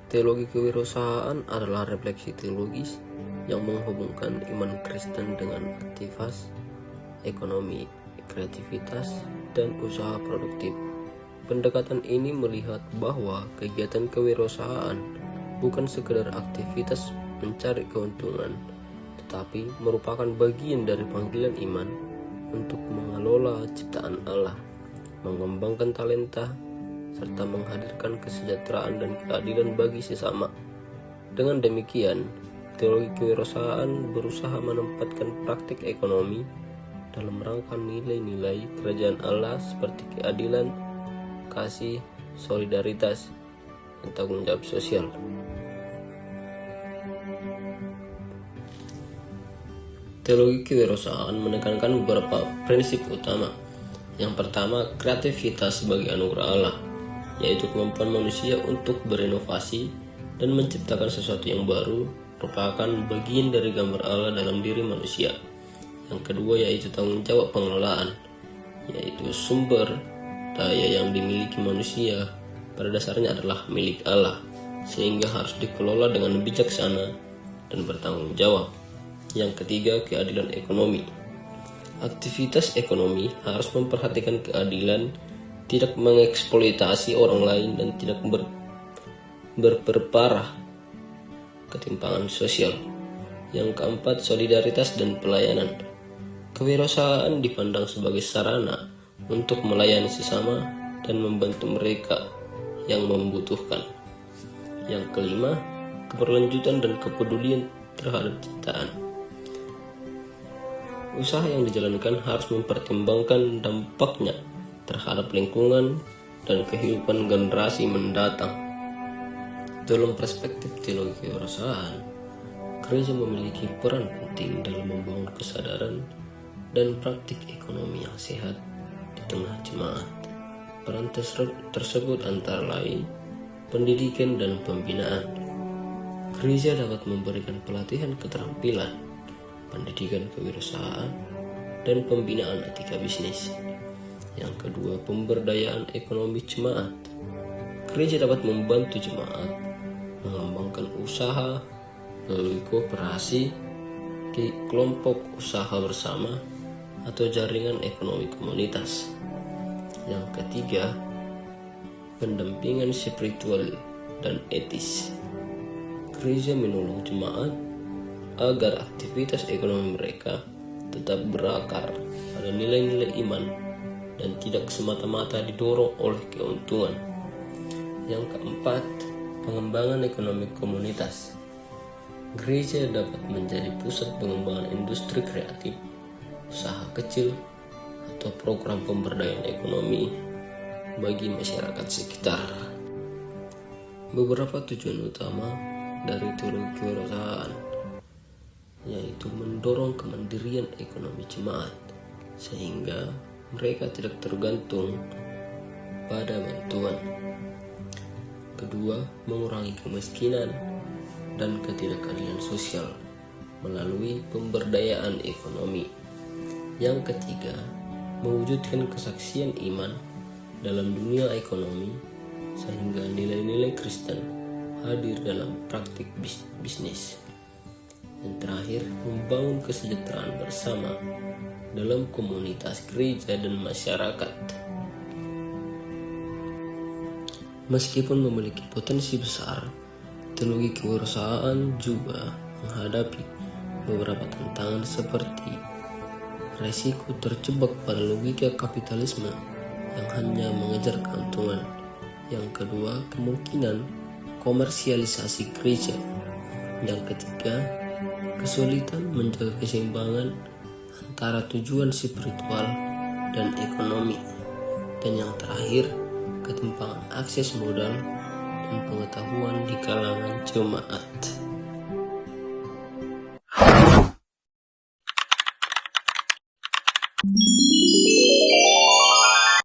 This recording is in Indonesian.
Teologi kewirausahaan adalah refleksi teologis yang menghubungkan iman Kristen dengan aktivitas ekonomi, kreativitas, dan usaha produktif. Pendekatan ini melihat bahwa kegiatan kewirausahaan bukan sekedar aktivitas mencari keuntungan, tetapi merupakan bagian dari panggilan iman untuk mengelola ciptaan Allah, mengembangkan talenta, serta menghadirkan kesejahteraan dan keadilan bagi sesama. Dengan demikian, teologi kewirausahaan berusaha menempatkan praktik ekonomi dalam rangka nilai-nilai kerajaan Allah seperti keadilan, kasih, solidaritas, dan tanggung jawab sosial. Teologi kewirausahaan menekankan beberapa prinsip utama. Yang pertama, kreativitas sebagai anugerah Allah, yaitu kemampuan manusia untuk berinovasi dan menciptakan sesuatu yang baru, merupakan bagian dari gambar Allah dalam diri manusia. Yang kedua yaitu tanggung jawab pengelolaan, yaitu sumber daya yang dimiliki manusia pada dasarnya adalah milik Allah, sehingga harus dikelola dengan bijaksana dan bertanggung jawab. Yang ketiga, keadilan ekonomi. Aktivitas ekonomi harus memperhatikan keadilan, tidak mengeksploitasi orang lain, dan tidak berperparah ketimpangan sosial. Yang keempat, solidaritas dan pelayanan. Kewirausahaan dipandang sebagai sarana untuk melayani sesama dan membantu mereka yang membutuhkan. Yang kelima, keberlanjutan dan kepedulian terhadap ciptaan. Usaha yang dijalankan harus mempertimbangkan dampaknya terhadap lingkungan dan kehidupan generasi mendatang. Dalam perspektif teologi kewirausahaan, gereja memiliki peran penting dalam membangun kesadaran dan praktik ekonomi yang sehat di tengah jemaat. Peran tersebut antara lain pendidikan dan pembinaan. Gereja dapat memberikan pelatihan keterampilan, pendidikan kewirausahaan, dan pembinaan etika bisnis. Yang kedua, pemberdayaan ekonomi jemaat. Gereja dapat membantu jemaat mengembangkan usaha melalui kooperasi, kelompok usaha bersama, atau jaringan ekonomi komunitas. Yang ketiga, pendampingan spiritual dan etis. Gereja menolong jemaat agar aktivitas ekonomi mereka tetap berakar pada nilai-nilai iman dan tidak semata-mata didorong oleh keuntungan. Yang keempat, pengembangan ekonomi komunitas. Gereja dapat menjadi pusat pengembangan industri kreatif, usaha kecil, atau program pemberdayaan ekonomi bagi masyarakat sekitar. Beberapa tujuan utama dari teologi kewirausahaan yaitu mendorong kemandirian ekonomi jemaat sehingga mereka tidak tergantung pada bantuan. Kedua, mengurangi kemiskinan dan ketidakadilan sosial melalui pemberdayaan ekonomi. Yang ketiga, mewujudkan kesaksian iman dalam dunia ekonomi sehingga nilai-nilai Kristen hadir dalam praktik bisnis. Yang terakhir, membangun kesejahteraan bersama dalam komunitas gereja dan masyarakat. Meskipun memiliki potensi besar, teologi kewirausahaan juga menghadapi beberapa tantangan seperti resiko terjebak pada logika kapitalisme yang hanya mengejar keuntungan. Yang kedua, kemungkinan komersialisasi gereja. Yang ketiga, kesulitan menjaga keseimbangan antara tujuan spiritual dan ekonomi. Dan yang terakhir, ketimpangan akses modal dan pengetahuan di kalangan jemaat.